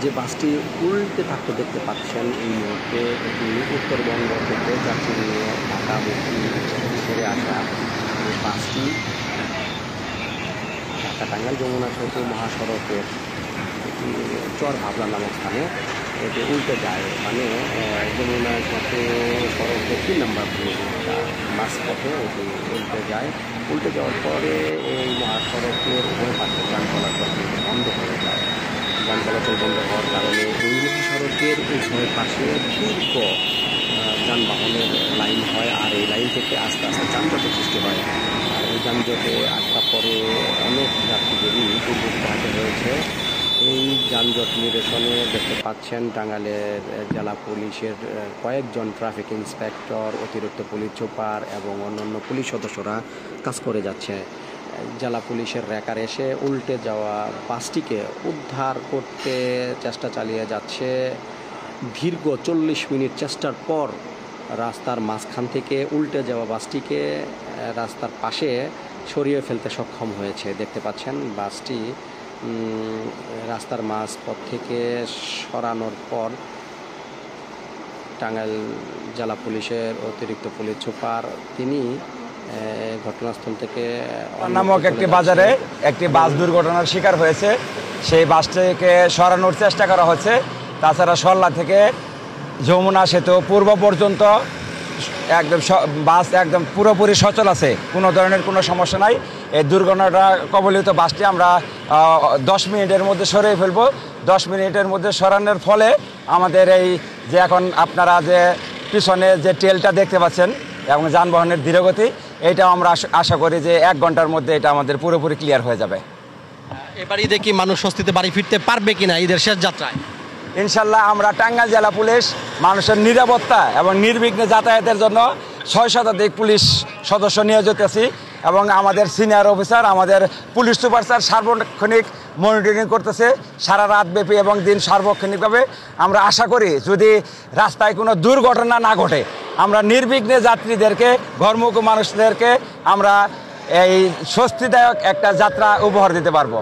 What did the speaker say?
যে বাসটি উল্টে থাকতে দেখতে পাচ্ছেন এই মুহূর্তে, এটি উত্তরবঙ্গ থেকে যাত্রী নিয়ে ঢাকামুখী ছেড়ে আসা এই বাসটি ঢাকা টাঙ্গাইল যমুনা সেতু মহাসড়কের এটি চর ভাবলা নামক স্থানে এটি উল্টে যায়, মানে যমুনা সেতু সড়কের 3 নম্বর বাস পথে এটি উল্টে যায়। উল্টে যাওয়ার পরে এই মহাসড়কের উভয় পাশে যান চলাচল বন্ধ হয়ে যায়। যান চলাচল বন্ধ হওয়ার কারণে এই মহাসড়কের উভয় পাশে দীর্ঘ যানবাহনের লাইন হয়, আর এই লাইন থেকে আস্তে আস্তে যানজটের সৃষ্টি হয়। আর এই যানজটে আটকা পরে অনেক যাত্রীদেরই দুর্ভোগ পোহাতে হয়েছে। এই যানজট নিরসনে দেখতে পাচ্ছেন টাঙ্গাইলের জেলা পুলিশের কয়েকজন ট্রাফিক ইন্সপেক্টর, অতিরিক্ত পুলিশ সুপার এবং অন্যান্য পুলিশ সদস্যরা কাজ করে যাচ্ছে। জেলা পুলিশের র্যাকার এসে উল্টে যাওয়া বাসটিকে উদ্ধার করতে চেষ্টা চালিয়ে যাচ্ছে। দীর্ঘ 40 মিনিট চেষ্টার পর রাস্তার মাঝখান থেকে উল্টে যাওয়া বাসটিকে রাস্তার পাশে সরিয়ে ফেলতে সক্ষম হয়েছে। দেখতে পাচ্ছেন বাসটি রাস্তার মাঝপথ থেকে সরানোর পর টাঙ্গাইল জেলা পুলিশের অতিরিক্ত পুলিশ সুপার তিনি ঘটনাস্থল থেকে নামক একটি বাজারে একটি বাস দুর্ঘটনার শিকার হয়েছে, সেই বাসটিকে সরানোর চেষ্টা করা হচ্ছে। তাছাড়া সরলা থেকে যমুনা সেতু পূর্ব পর্যন্ত একদম বাস একদম পুরোপুরি সচল আছে, কোনো ধরনের কোনো সমস্যা নাই। এই দুর্ঘটনাটা কবলিত বাসটি আমরা 10 মিনিটের মধ্যে সরিয়ে ফেলবো। 10 মিনিটের মধ্যে সরানোর ফলে আমাদের এই যে এখন আপনারা যে পিছনে যে টেলটা দেখতে পাচ্ছেন এবং যানবাহনের ধীরগতি, এইটাও আমরা আশা করি যে 1 ঘন্টার মধ্যে এটা আমাদের পুরোপুরি ক্লিয়ার হয়ে যাবে। এবার ঈদে কি মানুষ স্বস্তিতে বাড়ি ফিরতে পারবে কিনা ঈদের শেষ যাত্রায়? ইনশাল্লাহ আমরা টাঙ্গাইল জেলা পুলিশ মানুষের নিরাপত্তা এবং নির্বিঘ্নে যাতায়াতের জন্য 6 শতাধিক পুলিশ সদস্য নিয়োজিত আছি এবং আমাদের সিনিয়র অফিসার, আমাদের পুলিশ সুপার স্যার সার্বক্ষণিক মনিটরিং করতেছে সারা রাত ব্যাপী এবং দিন সার্বক্ষণিকভাবে। আমরা আশা করি যদি রাস্তায় কোনো দুর্ঘটনা না ঘটে, আমরা নির্বিঘ্নে যাত্রীদেরকে, ঘরমুখী মানুষদেরকে আমরা এই স্বস্তিদায়ক একটা যাত্রা উপহার দিতে পারবো।